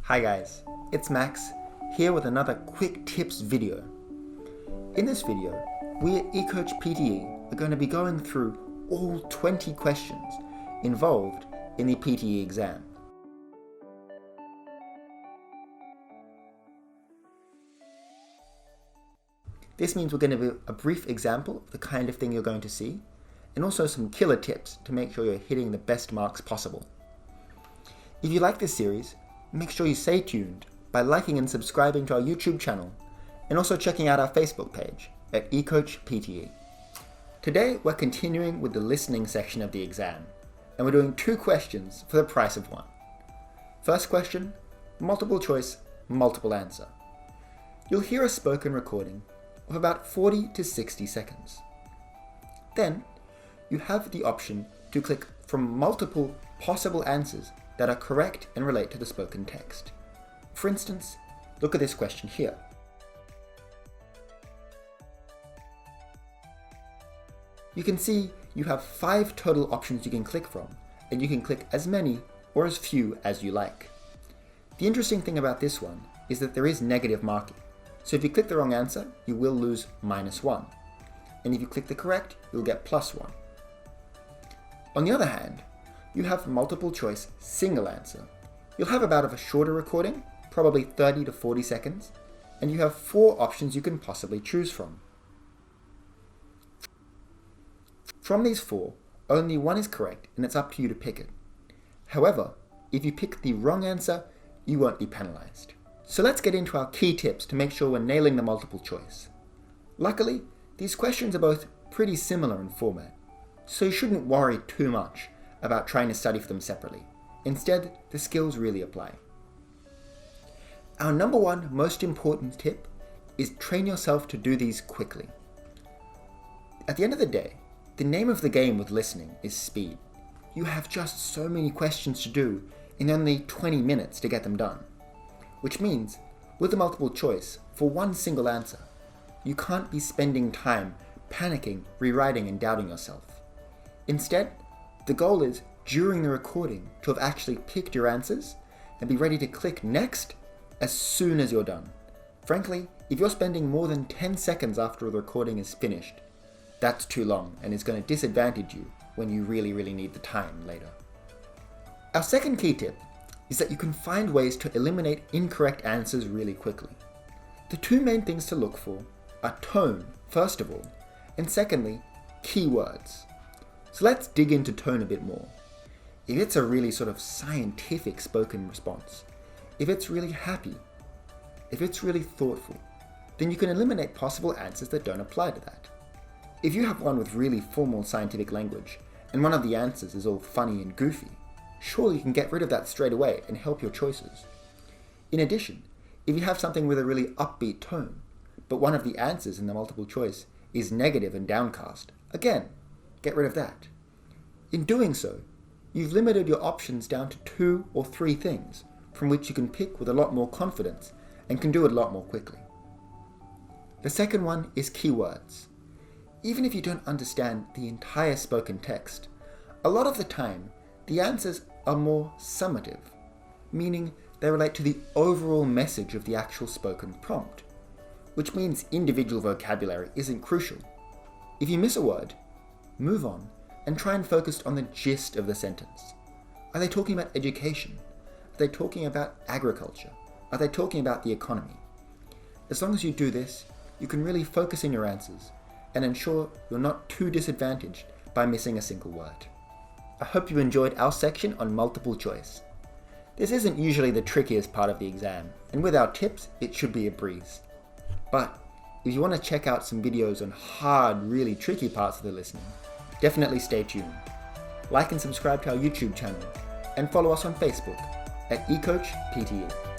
Hi guys, it's Max, here with another quick tips video. In this video, we at eCoach PTE are going to be going through all 20 questions involved in the PTE exam. This means we're going to do a brief example of the kind of thing you're going to see, and also some killer tips to make sure you're hitting the best marks possible. If you like this series, make sure you stay tuned by liking and subscribing to our YouTube channel, and also checking out our Facebook page at eCoach PTE. Today we're continuing with the listening section of the exam, and we're doing 2 questions for the price of 1. First question, multiple choice, multiple answer. You'll hear a spoken recording of about 40 to 60 seconds. Then, you have the option to click from multiple possible answers that are correct and relate to the spoken text. For instance, look at this question here. You can see you have 5 total options you can click from, and you can click as many or as few as you like. The interesting thing about this one is that there is negative marking. So if you click the wrong answer, you will lose -1. And if you click the correct, you'll get +1. On the other hand, you have multiple choice single answer. You'll have about a shorter recording, probably 30 to 40 seconds, and you have 4 options you can possibly choose from. From these 4, only one is correct, and it's up to you to pick it. However, if you pick the wrong answer, you won't be penalized. So let's get into our key tips to make sure we're nailing the multiple choice. Luckily, these questions are both pretty similar in format, so you shouldn't worry too much about trying to study for them separately. Instead, the skills really apply. Our number 1 most important tip is train yourself to do these quickly. At the end of the day, the name of the game with listening is speed. You have just so many questions to do in only 20 minutes to get them done. Which means, with the multiple choice, for one single answer, you can't be spending time panicking, rewriting, and doubting yourself. Instead, the goal is, during the recording, to have actually picked your answers and be ready to click next as soon as you're done. Frankly, if you're spending more than 10 seconds after the recording is finished, that's too long and is going to disadvantage you when you really need the time later. Our second key tip is that you can find ways to eliminate incorrect answers really quickly. The 2 main things to look for are tone, first of all, and secondly, keywords. So let's dig into tone a bit more. If it's a really sort of scientific spoken response, if it's really happy, if it's really thoughtful, then you can eliminate possible answers that don't apply to that. If you have one with really formal scientific language, and one of the answers is all funny and goofy, surely you can get rid of that straight away and help your choices. In addition, if you have something with a really upbeat tone, but one of the answers in the multiple choice is negative and downcast, again, get rid of that. In doing so, you've limited your options down to 2 or 3 things from which you can pick with a lot more confidence and can do it a lot more quickly. The second one is keywords. Even if you don't understand the entire spoken text, a lot of the time, the answers are more summative, meaning they relate to the overall message of the actual spoken prompt, which means individual vocabulary isn't crucial. If you miss a word, move on and try and focus on the gist of the sentence. Are they talking about education? Are they talking about agriculture? Are they talking about the economy? As long as you do this, you can really focus in your answers and ensure you're not too disadvantaged by missing a single word. I hope you enjoyed our section on multiple choice. This isn't usually the trickiest part of the exam, and with our tips, it should be a breeze. But if you want to check out some videos on hard, really tricky parts of the listening, definitely stay tuned. Like and subscribe to our YouTube channel, and follow us on Facebook at eCoach PTE.